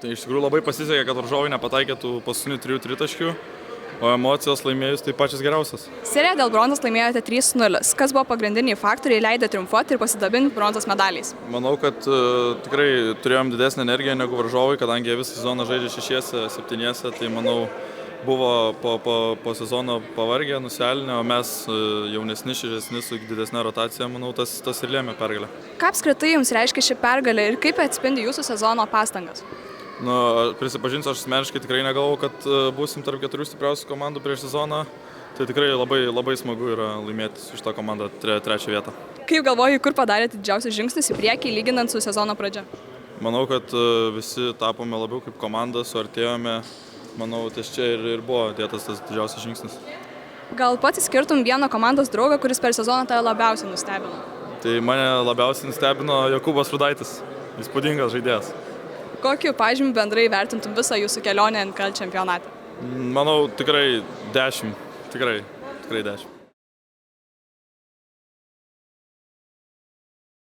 Tai iš tikrųjų labai pasisekė, kad varžovai nepataikė tų paskutinių 3 tritaškių, o emocijos laimėjus tai pačios geriausias. Seriją dėl bronzos laimėjote 3-0. Kas buvo pagrindiniai faktoriai leidę triumfuoti ir pasidabinti bronzos medaliais? Manau, kad tikrai turėjom didesnę energiją negu varžovai, kadangi jie visą sezoną žaidžia 6-7, tai manau buvo po sezono pavargę, nusialinę, o mes jaunesni, šviežesni su didesnė rotacija, manau, tas ir lėmė pergalę. Ką apskritai jums reiškia ši pergalė ir kaip atspindi jūsų sezono pastangas? Prisipažinsiu, aš asmeniškai tikrai negalvojau, kad būsim tarp 4 stipriausių komandų prieš sezoną. Tai tikrai labai smagu yra laimėti su šitą komandą 3 vietą. Kaip galvoji, kur padarėte didžiausius žingsnius į priekį, lyginant su sezono pradžia? Manau, kad visi tapome labiau kaip komanda, suartėjome. Manau, ties čia ir buvo dėtas tas didžiausias žingsnis. Gal pats išskirtum vieną komandos draugą, kuris per sezoną tave labiausiai nustebino? Tai mane labiausiai nustebino Jokūbas Rudaitis. Įspūdingas žaidėjas. Kokiu pažymiu bendrai vertintum visą jūsų kelionę NKL čempionate? Manau, tikrai 10. Tikrai 10.